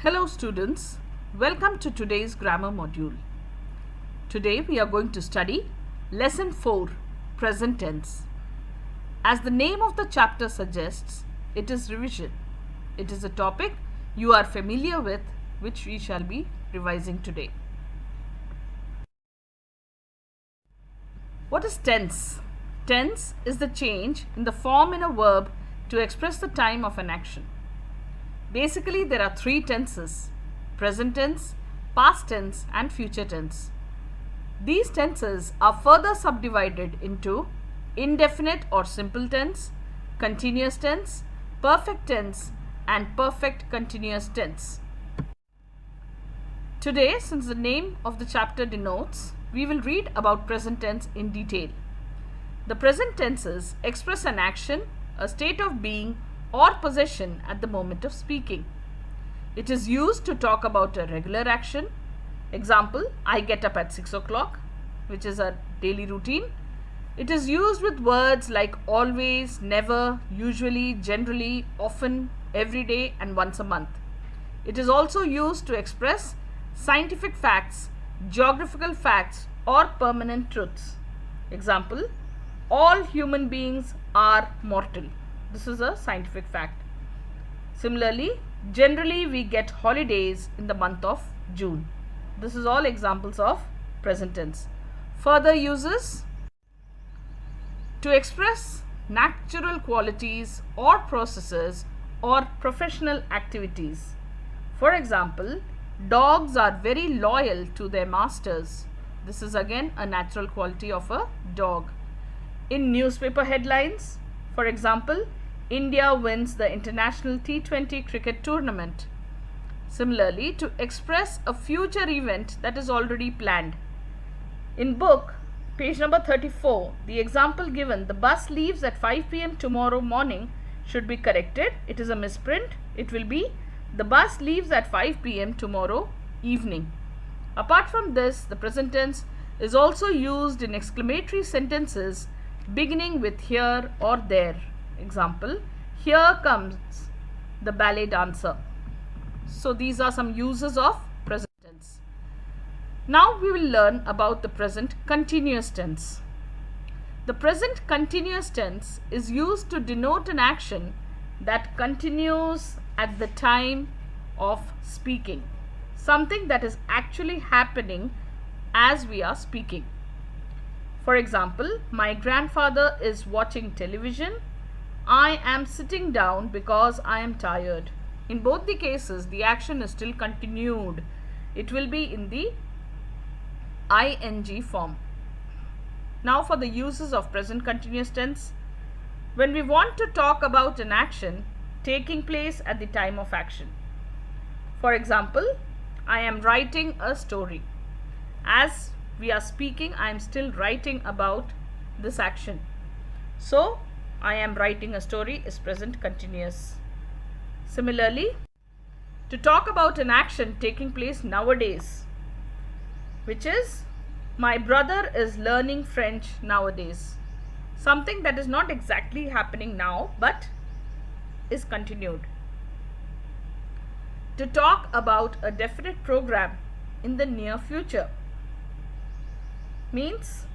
Hello students, welcome to today's grammar module. Today we are going to study lesson 4, present tense. As the name of the chapter suggests, it is revision. It is a topic you are familiar with, which we shall be revising today. What is tense? Tense is the change in the form in a verb to express the time of an action. Basically, there are three tenses: present tense, past tense and future tense. These tenses are further subdivided into indefinite or simple tense, continuous tense, perfect tense and perfect continuous tense. Today, since the name of the chapter denotes, we will read about present tense in detail. The present tenses express an action, a state of being or possession at the moment of speaking. It is used to talk about a regular action. Example, I get up at 6 o'clock, which is a daily routine. It is used with words like always, never, usually, generally, often, every day and once a month. It is also used to express scientific facts, geographical facts or permanent truths. Example, all human beings are mortal. This is a scientific fact. Similarly, generally we get holidays in the month of June. This is all examples of present tense. Further uses: to express natural qualities or processes or professional activities. For example, dogs are very loyal to their masters. This is again a natural quality of a dog. In newspaper headlines, for example, India wins the international T20 cricket tournament. Similarly, to express a future event that is already planned. In book, page number 34, the example given, the bus leaves at 5 p.m. tomorrow morning, should be corrected. It is a misprint. It will be, the bus leaves at 5 p.m. tomorrow evening. Apart from this, the present tense is also used in exclamatory sentences beginning with here or there. Example, here comes the ballet dancer. So these are some uses of present tense. Now we will learn about the present continuous tense. The present continuous tense is used to denote an action that continues at the time of speaking. Something that is actually happening as we are speaking. For example, my grandfather is watching television. I am sitting down because I am tired. In both the cases, the action is still continued. It will be in the ing form. Now for the uses of present continuous tense. When we want to talk about an action taking place at the time of action. For example, I am writing a story. As we are speaking, I am still writing about this action. So, I am writing a story is present continuous. Similarly, to talk about an action taking place nowadays, which is my brother is learning French nowadays. Something that is not exactly happening now but is continued. To talk about a definite program in the near future means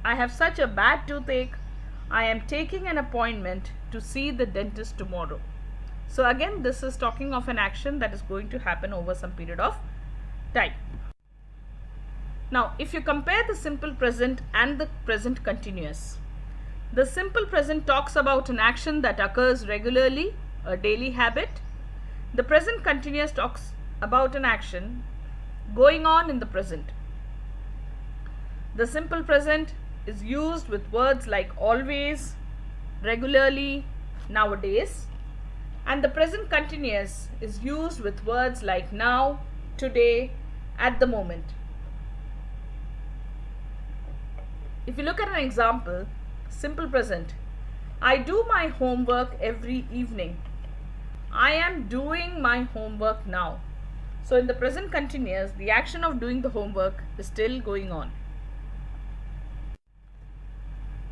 I have such a bad toothache, I am taking an appointment to see the dentist tomorrow. So again, this is talking of an action that is going to happen over some period of time. Now, if you compare the simple present and the present continuous, the simple present talks about an action that occurs regularly, a daily habit. The present continuous talks about an action going on in the present. The simple present is used with words like always, regularly, nowadays, and the present continuous is used with words like now, today, at the moment. If you look at an example, simple present, I do my homework every evening. I am doing my homework now. So in the present continuous, the action of doing the homework is still going on.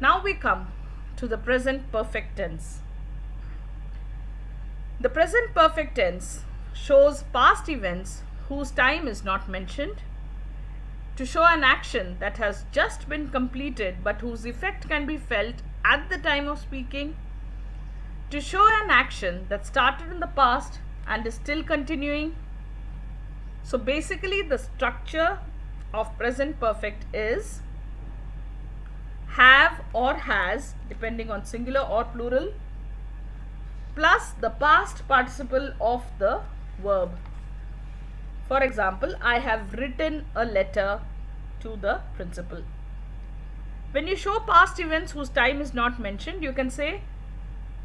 Now we come to the present perfect tense. The present perfect tense shows past events whose time is not mentioned. To show an action that has just been completed but whose effect can be felt at the time of speaking. To show an action that started in the past and is still continuing. So basically the structure of present perfect is have or has, depending on singular or plural, plus the past participle of the verb. For example, I have written a letter to the principal. When you show past events whose time is not mentioned, you can say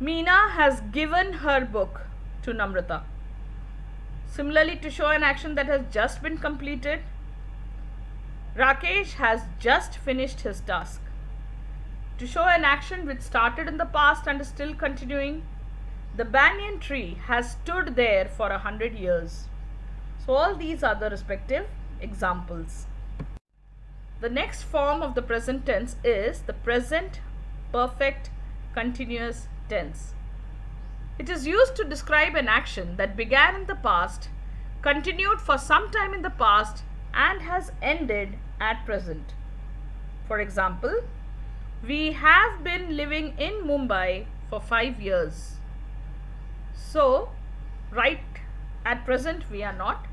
Meena has given her book to Namrata. Similarly, to show an action that has just been completed, Rakesh has just finished his task. To show an action which started in the past and is still continuing, the banyan tree has stood there for 100 years. So all these are the respective examples. The next form of the present tense is the present perfect continuous tense. It is used to describe an action that began in the past, continued for some time in the past, and has ended at present. For example, we have been living in Mumbai for 5 years. So, right at present we are not,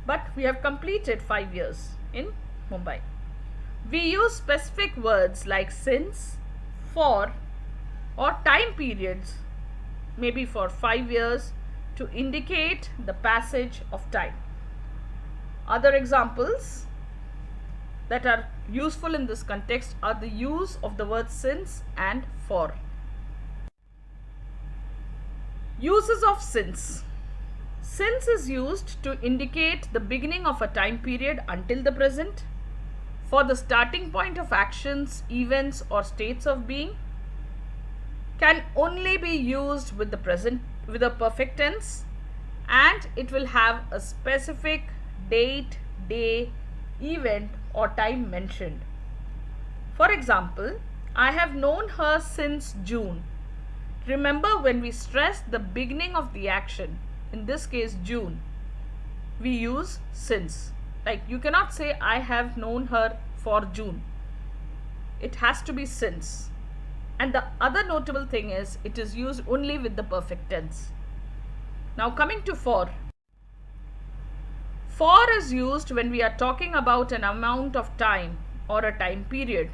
but we have completed 5 years in Mumbai. We use specific words like since, for, or time periods, maybe for 5 years, to indicate the passage of time. Other examples that are useful in this context are the use of the words since and for. Uses of since. Since is used to indicate the beginning of a time period until the present, for the starting point of actions, events, or states of being, can only be used with the present, with a perfect tense, and it will have a specific date, day, event, or time mentioned. For example, I have known her since June. Remember, when we stress the beginning of the action, in this case June, we use since. Like, you cannot say I have known her for June. It has to be since. And the other notable thing is it is used only with the perfect tense. Now coming to for. For is used when we are talking about an amount of time or a time period.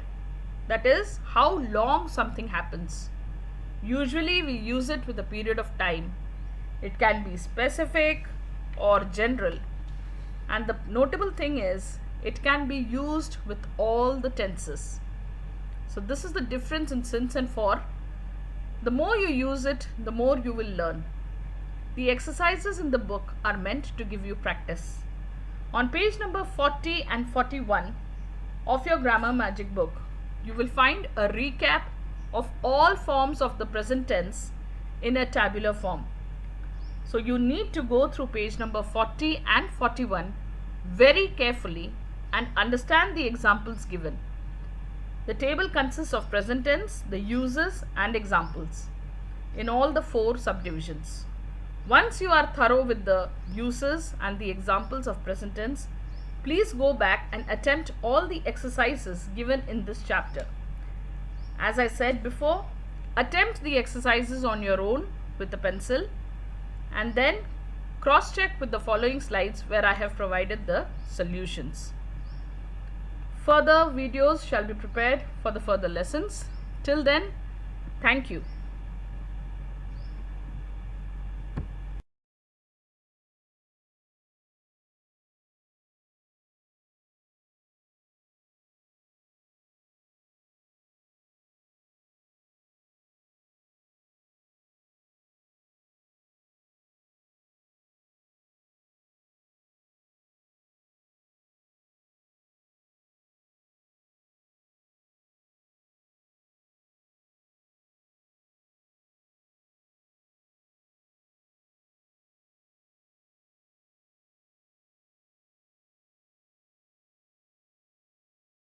That is, how long something happens. Usually we use it with a period of time. It can be specific or general. And the notable thing is it can be used with all the tenses. So this is the difference in since and for. The more you use it, the more you will learn. The exercises in the book are meant to give you practice. On page number 40 and 41 of your Grammar Magic book, you will find a recap of all forms of the present tense in a tabular form. So you need to go through page number 40 and 41 very carefully and understand the examples given. The table consists of present tense, the uses and examples in all the 4 subdivisions. Once you are thorough with the uses and the examples of present tense, please go back and attempt all the exercises given in this chapter. As I said before, attempt the exercises on your own with a pencil and then cross-check with the following slides where I have provided the solutions. Further videos shall be prepared for the further lessons. Till then, thank you.